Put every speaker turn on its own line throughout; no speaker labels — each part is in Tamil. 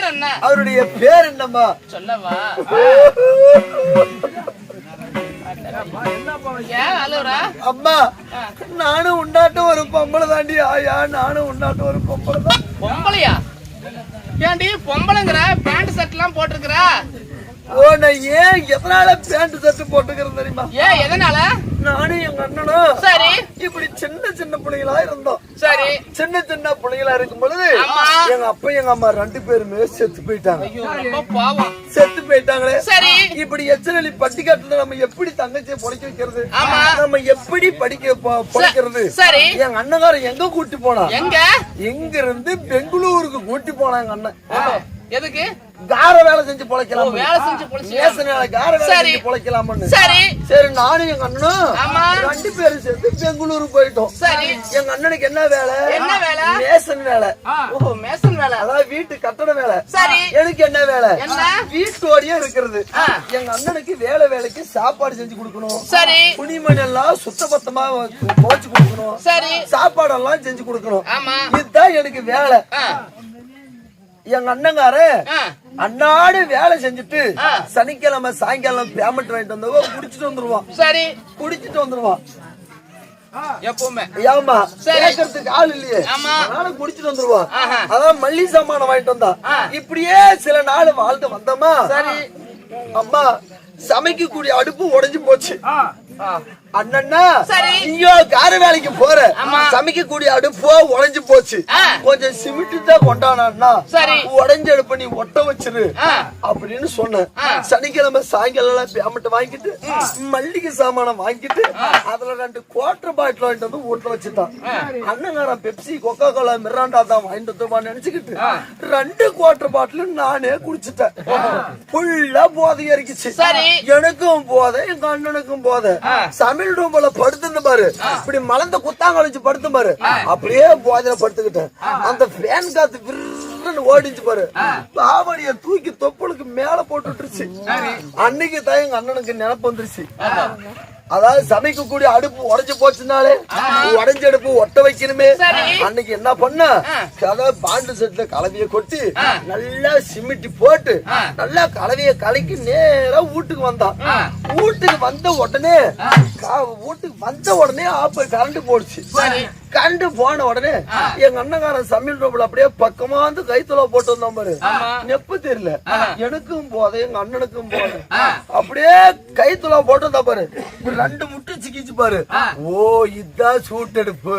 பேர் என்ன?
அவருடைய பேர் என்னம்மா
சொல்லவா?
அம்மா நானும் உண்டாட்டம் ஒரு பொம்பளை தாண்டி ஆயா. நானும் உண்டாட்டம் ஒரு பொம்பளை தான்.
பொம்பளையா? ஏன்டி பொம்பளைங்கிற? பேண்ட் ஷர்ட் எல்லாம் போட்டிருக்கிற?
ஓ நான் ஏன் எதனால பேண்ட் ஷர்ட் போட்டுக்கிறேன் தெரியுமா?
ஏன் எதனால?
நானும் எங்க அண்ணனும்
சரி
இப்படி சின்ன சின்ன பிள்ளைகளா இருந்தோம்.
சரி
சின்ன சின்ன பிள்ளைகளா இருக்கும் பொழுது எங்க அப்பா எங்க அம்மா 2 பேருமே செத்து போயிட்டாங்க. செத்து போயிட்டாங்களே.
சரி
இப்படி எச்சனலி பட்டிக்காட்டுல நம்ம எப்படி தங்கச்சியை பொழைக்க வைக்கிறது? நம்ம எப்படி பொழைக்கிறது?
சரி
எங்க அண்ணங்காரன் எங்க கூட்டி போனா?
எங்க
இருந்து பெங்களூருக்கு கூட்டி போனா எங்க அண்ணன்.
எதுக்கு?
கார வேலை செஞ்சு பொழைக்கலாம்.
வேலை செஞ்சு
பொழைக்கலாம்.
சரி
சரி நானும் எங்க அண்ணனும் 2 பேரும் சேர்ந்து பெங்களூரு போயிட்டோம்.
சரி
எங்க அண்ணனுக்கு என்ன வேலை?
என்ன வேலை?
மேசன் வேலை.
ஓ மேசன் வேலை.
அதாவது வீட்டு கட்டட வேலை.
சரி
எனக்கு என்ன வேலை?
என்ன?
வீட்டோடயே இருக்கிறது. எங்க அண்ணனுக்கு வேலைக்கு சாப்பாடு செஞ்சு கொடுக்கணும்.
சரி
துணிமணி எல்லாம் சுத்தபத்தமா துவைச்சு கொடுக்கணும்.
சரி
சாப்பாடெல்லாம் செஞ்சு கொடுக்கணும்.
ஆமா
இதுதான் எனக்கு வேலை. எங்க அண்ணங்காரு அன்னாடு வேலை செஞ்சுட்டு சனிக்கிழமை சாயங்காலம் பேமெண்ட் வாங்கிட்டு வந்தவங்க குடிச்சிட்டு வந்துருவான்.
சரி குடிச்சிட்டு
வந்துருவான்
எப்பவுமே.
ஏமா கேட்கறதுக்கு ஆள் இல்லையே, அதனால குடிச்சிட்டு வந்துருவான். அதான் மல்லி சாமான வாங்கிட்டு வந்தா. இப்படியே சில நாள் வாழ்ந்து வந்தோமா. சரி அம்மா சமைக்கக்கூடிய அடுப்பு உடைஞ்சு போச்சு. அண்ணா நீயோ கார வேலைக்கு போற, சமைக்கக்கூடிய அடுப்போ உடைஞ்சு போச்சு, கொஞ்சம் சிமெண்ட் தான் கொண்டானா உடஞ்ச அடுப்ப நீ ஒட்ட வச்சிரு அப்படின்னு சொன்னேன். சனிக்கிழமை சாயங்காலம் பேமெண்ட் வாங்கிட்டு மல்லிகை சாமானம் வாங்கிட்டு அதுல 2 குவார்டர் பாட்டில் வாங்கிட்டு வந்து வீட்டுல வச்சுட்டான். அண்ணங்காரன் பெப்சி கொக்கோ கோலா மிராண்டா தான் வாங்கிட்டு வந்து நினைச்சுக்கிட்டு 2 குவார்டர் பாட்டில் நானே குடிச்சிட்டேன். ஃபுல்லா போதை இறக்கிச்சு. எனக்கும் போதை, எங்க அண்ணனுக்கும் போதை. சமையல் ரூம்ல படுத்து பாரு, இப்படி மலர்ந்த குத்தாங்கழிச்சு படுத்து பாரு, அப்படியே போதையில படுத்துக்கிட்டேன். அந்த ஃபேன் காத்து விருன்னு ஓடிச்சு பாரு, பாவடிய தூக்கி தொப்புளுக்கு மேல போட்டுருச்சு. அன்னைக்கு தான் எங்க அண்ணனுக்கு நினைப்பு வந்துருச்சு. அதாவது சமைக்கக்கூடிய அடுப்பு உடைஞ்சு போச்சுனாலே உடைஞ்ச அடுப்பு ஒட்ட வைக்கணுமே. அன்னைக்கு என்ன பண்ண, அதாவது பாண்டு செட்ல கலவைய கொட்டி நல்லா சிமிட்டி போட்டு நல்லா கலவைய கலக்கி நேரா வீட்டுக்கு வந்தான். வீட்டுக்கு வந்த உடனே கரண்ட் போடுச்சு. கரண்ட் போன உடனே எங்க அண்ணங்காரன் சமையல் ரூம்ல அப்படியே பக்கமா வந்து கைத்தொலை போட்டு வந்தான் பாரு. நெப்பு தெரியல, எனக்கும் போதை எங்க அண்ணனுக்கும் போதை. அப்படியே கைத்தொலை போட்டு வந்தா பாரு, 2 முட்டை சிக்கிச்சு பாரு. ஓ இதுதான் சூட் எடுப்பு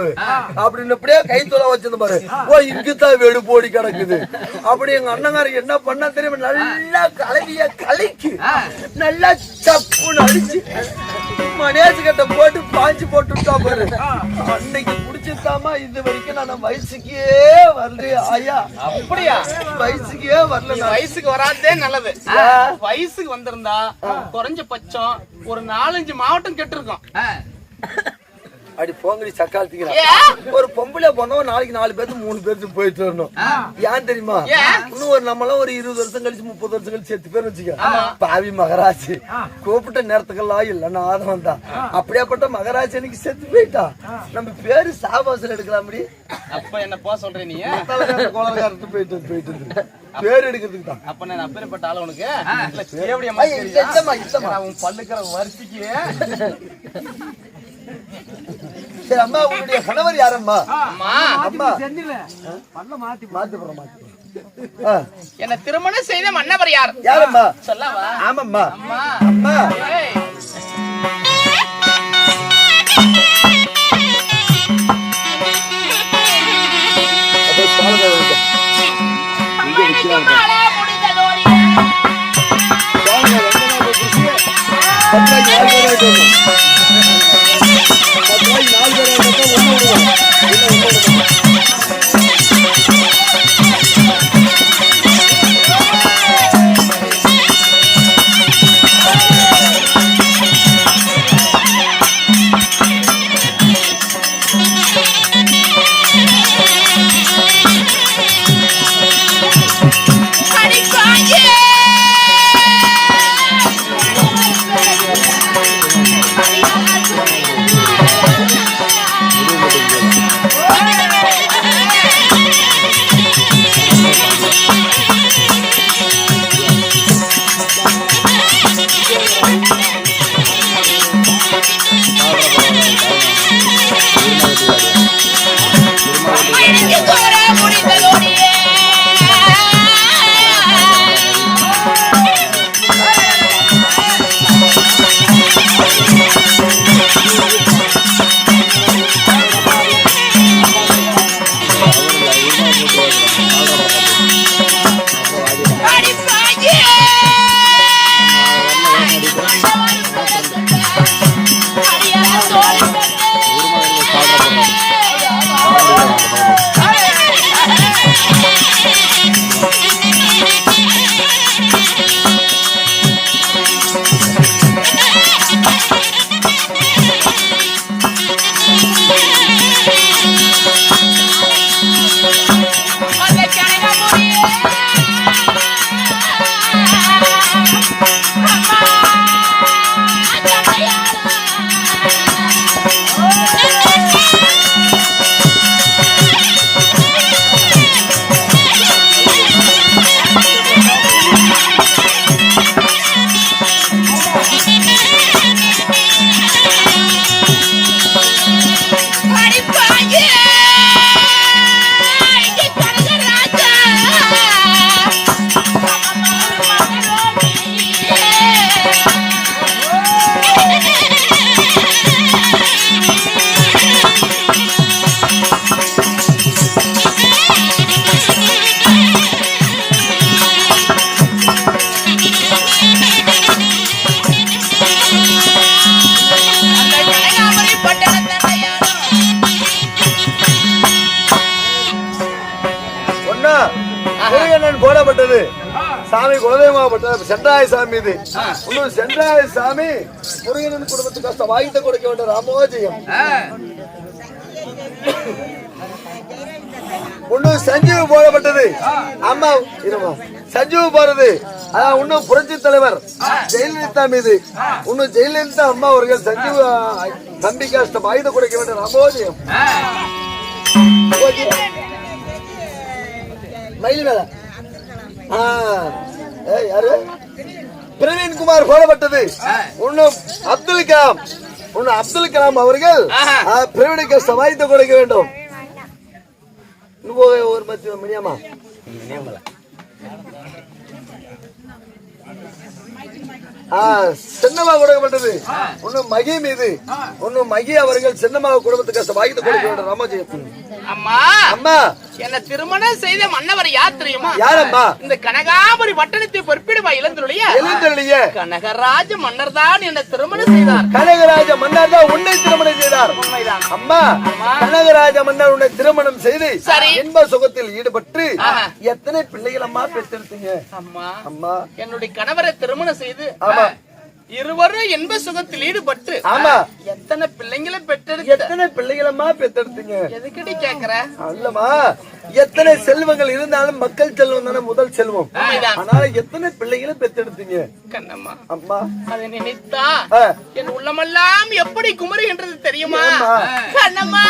அப்படின்னு அப்படியே கைத்தொலை வச்சிருந்த பாரு. ஓ இங்குதான் வெடு போடி கிடக்குது. அப்படி எங்க அண்ணங்காரன் என்ன பண்ணா தெரியுமா, நல்லா கலவிய கலைக்கு நல்லா சப்புன்னு அடிச்சு மணியாச்சு கட்ட போட்டு பாஞ்சு போட்டுட்டா பாரு. அன்னைக்கு குடிச்சுட்டாமா இது வரைக்கும் நான் வயசுக்கே வரல. ஆயா
அப்படியா?
வயசுக்கே வரல.
வயசுக்கு வராதே நல்லது. வயசுக்கு வந்திருந்தா குறைஞ்சபட்சம் ஒரு 4-5 மாவட்டம் கெட்டு இருக்கும்.
அடி போங்கடி சக்காலத்துக்கு ஒரு பொம்பளை போனோம், நாளைக்கு 4 பேருக்கு 3 பேருக்கு போயிட்டு வரணும். ஏன் தெரியுமா, இன்னும் ஒரு நம்மளாம் ஒரு 20 வருஷம் கழிச்சு 30 வருஷம் கழிச்சு 7 பேர் வச்சுக்க. பாவி மகராசி கூப்பிட்ட நேரத்துக்கெல்லாம் இல்லன்னா ஆதம் தான். அப்படியாப்பட்ட மகராசி எனக்கு செத்து போயிட்டா. நம்ம பேரு சாபாசல் எடுக்கலாம்.
அப்ப என்ன போக சொல்றேன் நீ?
கோலகாரத்து போயிட்டு பேர் எடுக்கிறதுக்கு தான்.
அப்ப நான் அப்பேற்பட்ட ஆளு உனக்கு பல்லுக்கிற வரிசைக்கு.
சரி அம்மா, உங்களுடைய கணவர் யாரம்மா?
அம்மா என்ன திருமணம் செய்த மன்னவர் யார்?
யாரம்மா
சொல்லவா?
ஆமாம்மா. அம்மா சாமி குலதெய்வமாகப்பட்ட சென்றாய சாமி இது. இன்னும் சென்றாய சாமி முருகனின் குடும்பத்துக்கு கஷ்டம் வாய்த்த கொடுக்க வேண்டிய ராமோஜயம். இன்னும் சஞ்சீவு போடப்பட்டது. அம்மா இருமா சஞ்சீவு போறது அதான் இன்னும் புரட்சி தலைவர் ஜெயலலிதா மீது. இன்னும் ஜெயலலிதா அம்மா அவர்கள் சஞ்சீவ தம்பி கஷ்டம் ஆயுத குறைக்க வேண்டிய ராமோஜயம். மயில் மேல யாரு பிரவீன் குமார் போடப்பட்டது. இன்னும் அப்துல் கலாம் அவர்கள் பிரவீன் கஷ்டம் ஆயுத குறைக்க வேண்டும். ஒரு மணியாமா சின்னமா கொடுக்கப்பட்டது. இன்னும் மகி மீது இன்னும் மகி அவர்கள் சின்னமாக குடும்பத்துக்கு வாய்த்து கொடுக்க வேண்டும். ராமஜெயம்
அம்மா
அம்மா
என்ன திருமணம் செய்த மன்னவர் யார் தெரியுமா?
யாரம்மா?
இந்த கனகாபுரி பட்டணத்தை பொறுப்பிடுவா இளந்துடைய கனகராஜ மன்னர் தான் என்ன திருமணம் செய்தார்.
கனகராஜ மன்னர் தான் உன்னை திருமணம் செய்தார். அம்மா கனகராஜ மன்னர் உன்னை திருமணம் செய்து இன்ப சுகத்தில் ஈடுபட்டு எத்தனை பிள்ளைகள் அம்மா பெற்றெடுத்தீங்க?
அம்மா
அம்மா
என்னுடைய கணவரை திருமணம் செய்து இருவரும் இன்ப சுகத்தில் ஈடுபட்டு எத்தனை பிள்ளைங்களை
பிள்ளைகளம்மா பெற்றெடுத்தீங்க?
எதுக்கடி கேக்குற?
அல்லமா எத்தனை செல்வங்கள் இருந்தாலும் மக்கள் செல்வம் தானே முதல் செல்வம். அதனால எத்தனை பிள்ளைகளை பெற்றெடுத்தீங்க?
கண்ணம்மா
அம்மா
அதை நினைத்தா என் உள்ளமெல்லாம் எப்படி குமருகின்றது தெரியுமா? கண்ணம்மா